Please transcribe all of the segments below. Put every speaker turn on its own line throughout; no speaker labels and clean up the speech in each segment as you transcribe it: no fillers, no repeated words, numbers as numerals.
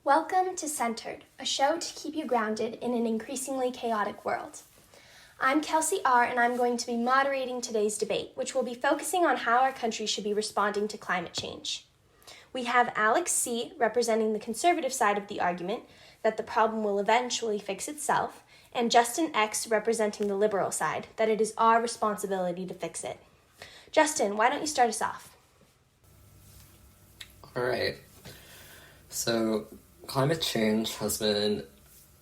Welcome to Centered, a show to keep you grounded in an increasingly chaotic world. I'm Kelsey R, and I'm going to be moderating today's debate, which will be focusing on how our country should be responding to climate change. We have Alex C, representing the conservative side of the argument, that the problem will eventually fix itself, and Justin X, representing the liberal side, that it is our responsibility to fix it. Justin, why don't you start us off?
All right. So, climate change has been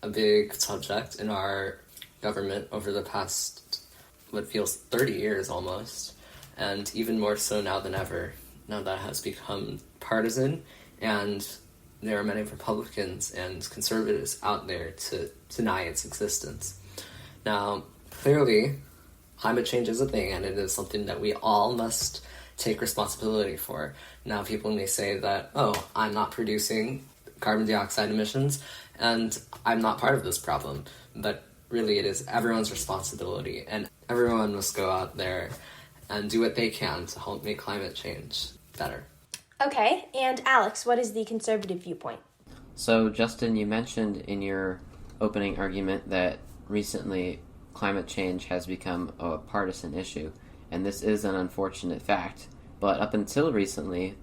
a big subject in our government over the past, what feels 30 years almost, and even more so now than ever. Now that it has become partisan, and there are many Republicans and conservatives out there to deny its existence. Now, clearly, climate change is a thing, and it is something that we all must take responsibility for. Now, people may say that, I'm not producing carbon dioxide emissions, and I'm not part of this problem. But really, it is everyone's responsibility, and everyone must go out there and do what they can to help make climate change better.
Okay, and Alex, what is the conservative viewpoint?
So, Justin, you mentioned in your opening argument that recently climate change has become a partisan issue, and this is an unfortunate fact. But up until recently,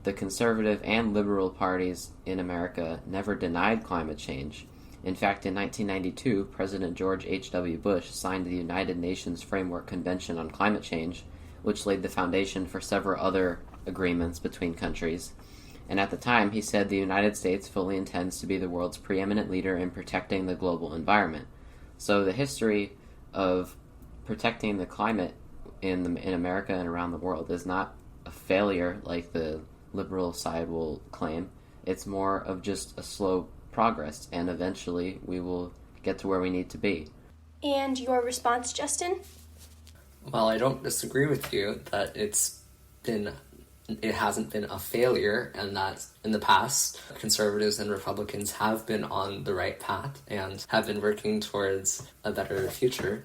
the conservative and liberal parties in America never denied climate change. In fact, in 1992, President George H.W. Bush signed the United Nations Framework Convention on Climate Change, which laid the foundation for several other agreements between countries. And at the time, he said the United States fully intends to be the world's preeminent leader in protecting the global environment. So the history of protecting the climate in America and around the world is not a failure like the liberal side will claim. It's more of just a slow progress, and eventually we will get to where we need to be.
And your response, Justin?
Well, I don't disagree with you that it hasn't been a failure, and that in the past, conservatives and Republicans have been on the right path and have been working towards a better future.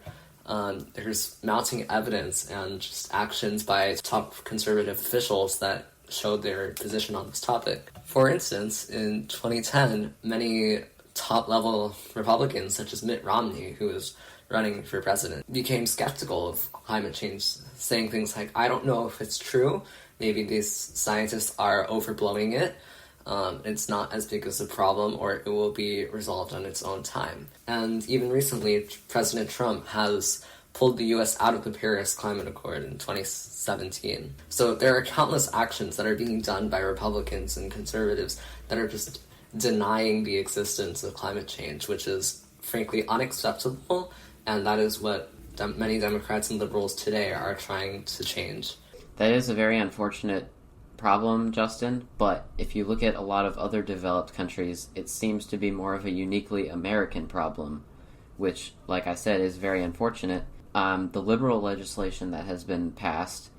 There's mounting evidence and just actions by top conservative officials that showed their position on this topic. For instance, in 2010, many top-level Republicans, such as Mitt Romney, who was running for president, became skeptical of climate change, saying things like, I don't know if it's true, maybe these scientists are overblowing it, it's not as big as a problem, or it will be resolved on its own time. And even recently, President Trump has pulled the U.S. out of the Paris Climate Accord in 2017. So there are countless actions that are being done by Republicans and conservatives that are just denying the existence of climate change, which is frankly unacceptable, and that is what many Democrats and liberals today are trying to change.
That is a very unfortunate problem, Justin, but if you look at a lot of other developed countries, it seems to be more of a uniquely American problem, which, like I said, is very unfortunate. The liberal legislation that has been passed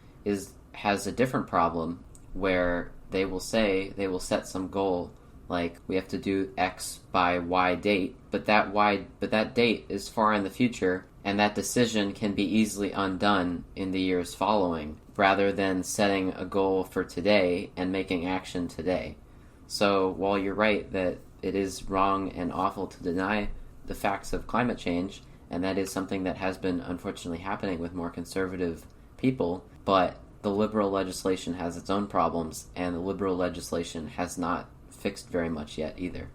has a different problem, where they will set some goal, like we have to do X by Y date, but that date is far in the future, and that decision can be easily undone in the years following, rather than setting a goal for today and making action today. So while you're right that it is wrong and awful to deny the facts of climate change, and that is something that has been unfortunately happening with more conservative people, but the liberal legislation has its own problems, and the liberal legislation has not fixed very much yet either.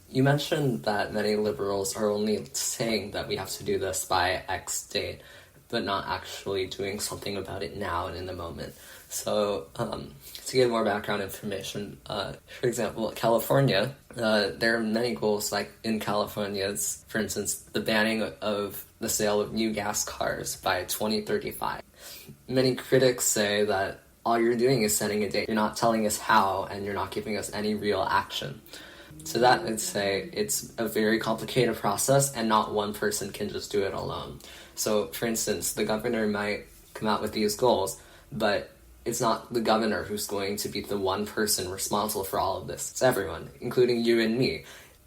You mentioned that many liberals are only saying that we have to do this by X date, but not actually doing something about it now and in the moment. So, to give more background information, for example, California, there are many goals, like in California, for instance, the banning of the sale of new gas cars by 2035. Many critics say that all you're doing is setting a date. You're not telling us how, and you're not giving us any real action. To that, I'd say it's a very complicated process, and not one person can just do it alone. So, for instance, the governor might come out with these goals, but it's not the governor who's going to be the one person responsible for all of this. It's everyone, including you and me.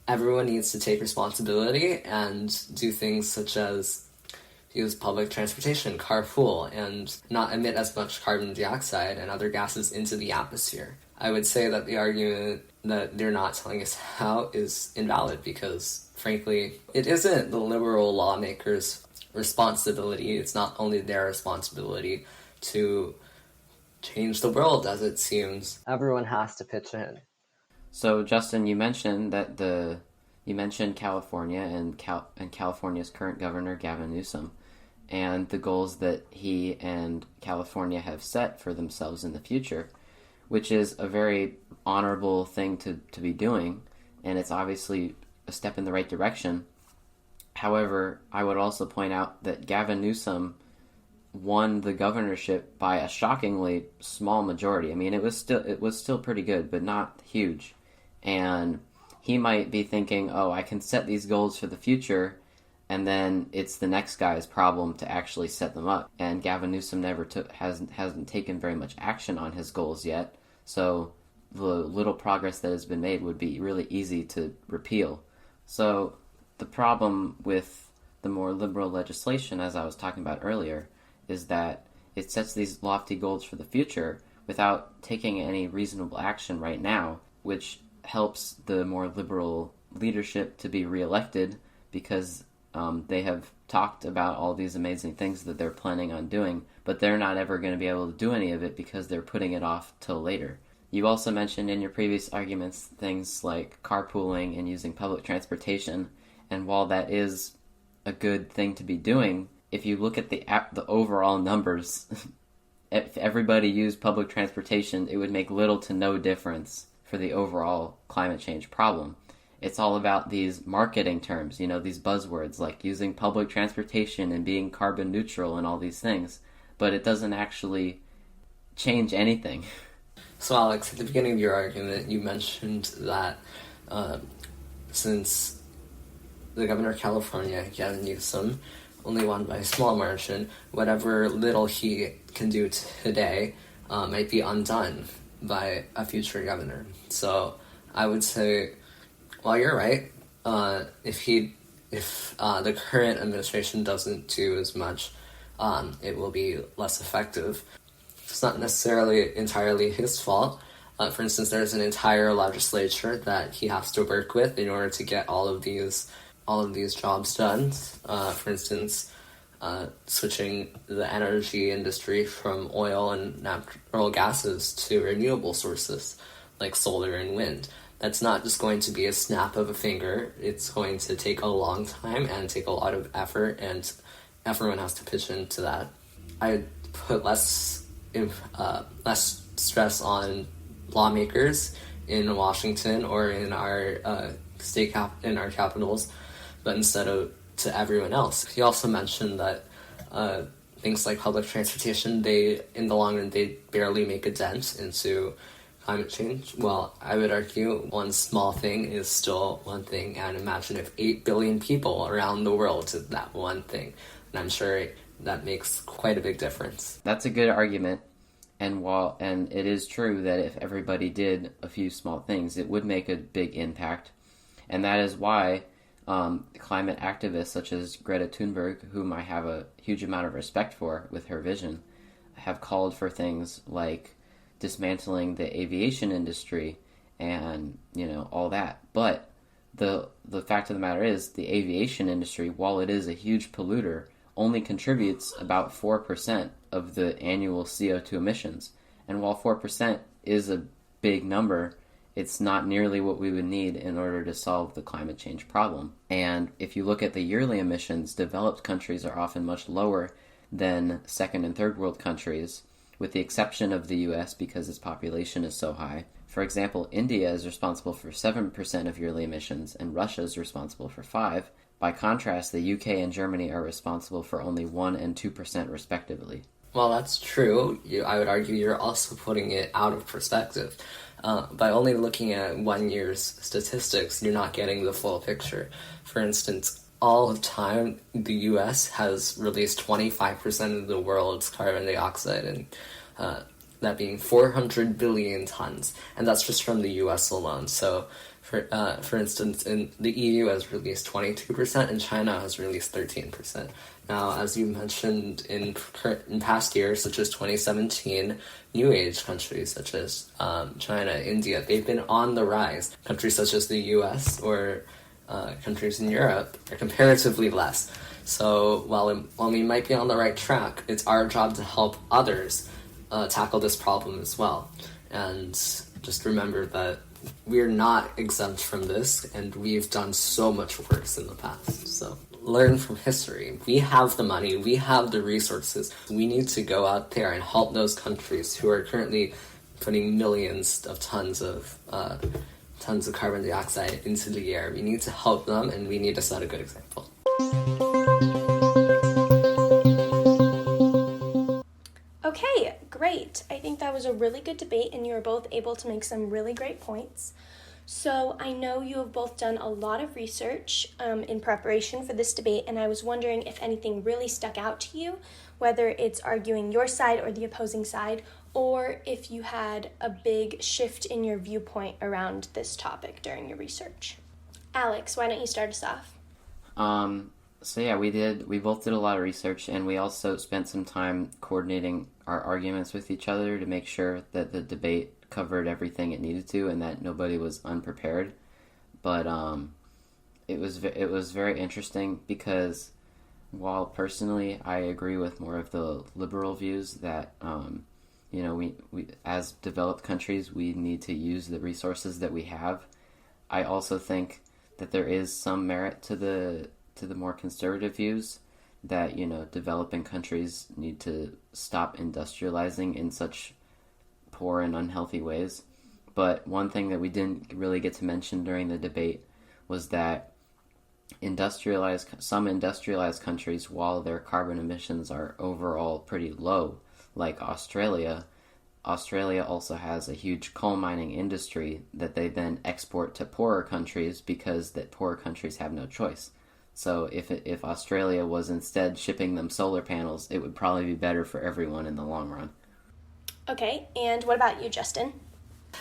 Everyone needs to take responsibility and do things such as use public transportation, carpool, and not emit as much carbon dioxide and other gases into the atmosphere. I would say that the argument that they're not telling us how is invalid because, frankly, it isn't the liberal lawmakers' responsibility. It's not only their responsibility to change the world, as it seems. Everyone has to pitch in.
So, Justin, you mentioned California and California's current governor, Gavin Newsom, and the goals that he and California have set for themselves in the future, which is a very honorable thing to be doing, and it's obviously a step in the right direction. However, I would also point out that Gavin Newsom won the governorship by a shockingly small majority. I mean, it was still pretty good, but not huge. And he might be thinking, "Oh, I can set these goals for the future," and then it's the next guy's problem to actually set them up. And Gavin Newsom hasn't taken very much action on his goals yet. So the little progress that has been made would be really easy to repeal. So the problem with the more liberal legislation, as I was talking about earlier, is that it sets these lofty goals for the future without taking any reasonable action right now, which helps the more liberal leadership to be reelected because they have talked about all these amazing things that they're planning on doing, but they're not ever going to be able to do any of it because they're putting it off till later. You also mentioned in your previous arguments things like carpooling and using public transportation, and while that is a good thing to be doing, if you look at the overall numbers, if everybody used public transportation, it would make little to no difference for the overall climate change problem. It's all about these marketing terms, these buzzwords like using public transportation and being carbon neutral and all these things, but it doesn't actually change anything.
So, Alex, at the beginning of your argument, you mentioned that since the governor of California, Gavin Newsom, only won by a small margin, whatever little he can do today might be undone by a future governor. So I would say, well, you're right. If the current administration doesn't do as much, it will be less effective. It's not necessarily entirely his fault. For instance, there's an entire legislature that he has to work with in order to get all of these jobs done. For instance, switching the energy industry from oil and natural gases to renewable sources like solar and wind. That's not just going to be a snap of a finger. It's going to take a long time and take a lot of effort, and everyone has to pitch into that. I put less stress on lawmakers in Washington or in our in our capitals, but instead of to everyone else. He also mentioned that things like public transportation, in the long run, they barely make a dent into climate change. Well, I would argue one small thing is still one thing, and imagine if 8 billion people around the world did that one thing, and I'm sure that makes quite a big difference.
That's a good argument, and it is true that if everybody did a few small things, it would make a big impact, and that is why climate activists such as Greta Thunberg, whom I have a huge amount of respect for with her vision, have called for things like dismantling the aviation industry and all that. But the fact of the matter is, the aviation industry, while it is a huge polluter, only contributes about 4% of the annual CO2 emissions. And while 4% is a big number, it's not nearly what we would need in order to solve the climate change problem. And if you look at the yearly emissions, developed countries are often much lower than second and third world countries, with the exception of the US because its population is so high. For example, India is responsible for 7% of yearly emissions, and Russia is responsible for 5%. By contrast, the UK and Germany are responsible for only 1% and 2% respectively.
Well, that's true. I would argue you're also putting it out of perspective. By only looking at 1 year's statistics, you're not getting the full picture. For instance, all the time, the US has released 25% of the world's carbon dioxide, and that being 400 billion tons, and that's just from the U.S. alone. So, for instance, in the EU has released 22%, and China has released 13%. Now, as you mentioned in past years, such as 2017, New Age countries such as China, India, they've been on the rise. Countries such as the U.S. or countries in Europe are comparatively less. So while we might be on the right track, it's our job to help others tackle this problem as well. And just remember that we're not exempt from this, and we've done so much worse in the past. So learn from history. We have the money, we have the resources. We need to go out there and help those countries who are currently putting millions of tons of carbon dioxide into the air. We need to help them, and we need to set a good example.
Okay, great. I think that was a really good debate, and you were both able to make some really great points. So I know you have both done a lot of research in preparation for this debate, and I was wondering if anything really stuck out to you, whether it's arguing your side or the opposing side, or if you had a big shift in your viewpoint around this topic during your research. Alex, why don't you start us off?
So yeah, we both did a lot of research, and we also spent some time coordinating our arguments with each other to make sure that the debate covered everything it needed to and that nobody was unprepared. But it was very interesting because while personally I agree with more of the liberal views that we as developed countries we need to use the resources that we have, I also think that there is some merit to the more conservative views that developing countries need to stop industrializing in such poor and unhealthy ways. But one thing that we didn't really get to mention during the debate was that some industrialized countries, while their carbon emissions are overall pretty low, like Australia also has a huge coal mining industry that they then export to poorer countries because that poorer countries have no choice. So if Australia was instead shipping them solar panels, it would probably be better for everyone in the long run.
Okay, and what about you, Justin?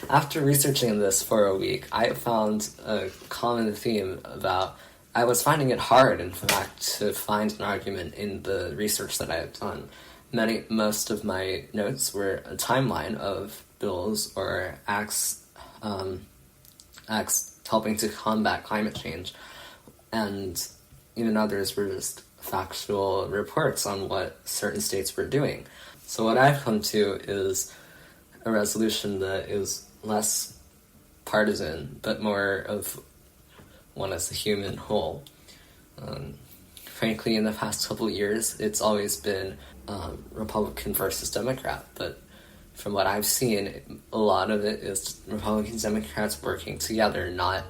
After researching this for a week, I found a common theme about I was finding it hard, in fact, to find an argument in the research that I had done. Most of my notes were a timeline of bills or acts helping to combat climate change, and even others were just factual reports on what certain states were doing. So what I've come to is a resolution that is less partisan, but more of one as a human whole. Frankly, in the past couple of years, it's always been Republican versus Democrat, but from what I've seen, a lot of it is Republicans and Democrats working together, not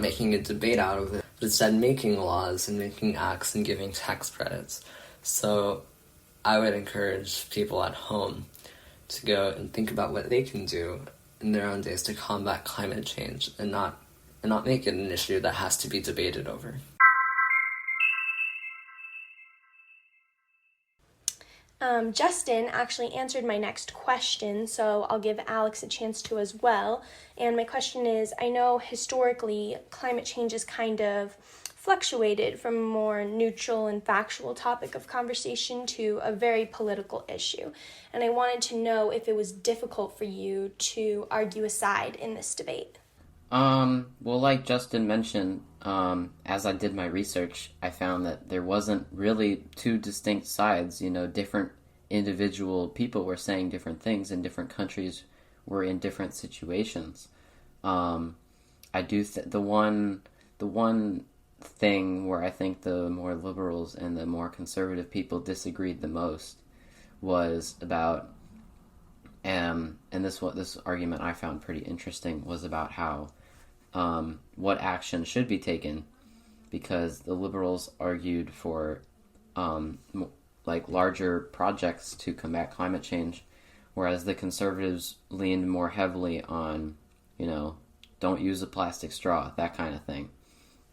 making a debate out of it, but instead making laws and making acts and giving tax credits. So I would encourage people at home to go and think about what they can do in their own days to combat climate change and not make it an issue that has to be debated over.
Justin actually answered my next question, so I'll give Alex a chance to as well. And my question is, I know historically climate change has kind of fluctuated from a more neutral and factual topic of conversation to a very political issue. And I wanted to know if it was difficult for you to argue a side in this debate.
Well, like Justin mentioned, as I did my research, I found that there wasn't really two distinct sides. Different individual people were saying different things, and different countries were in different situations. I do the one thing where I think the more liberals and the more conservative people disagreed the most was about, and this argument I found pretty interesting, was about how what action should be taken, because the liberals argued for larger projects to combat climate change, whereas the conservatives leaned more heavily on, don't use a plastic straw, that kind of thing.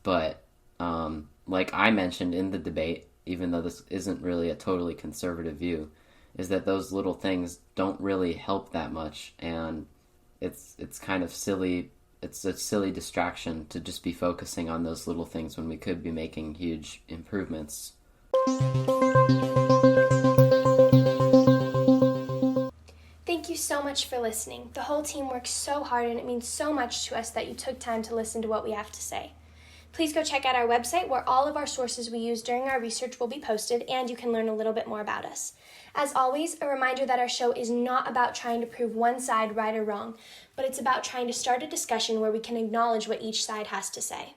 But like I mentioned in the debate, even though this isn't really a totally conservative view, is that those little things don't really help that much, and it's kind of silly. It's a silly distraction to just be focusing on those little things when we could be making huge improvements.
Thank you so much for listening. The whole team works so hard, and it means so much to us that you took time to listen to what we have to say. Please go check out our website where all of our sources we use during our research will be posted, and you can learn a little bit more about us. As always, a reminder that our show is not about trying to prove one side right or wrong, but it's about trying to start a discussion where we can acknowledge what each side has to say.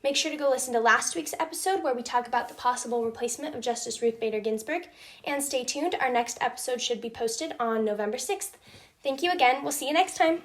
Make sure to go listen to last week's episode where we talk about the possible replacement of Justice Ruth Bader Ginsburg, and stay tuned. Our next episode should be posted on November 6th. Thank you again. We'll see you next time.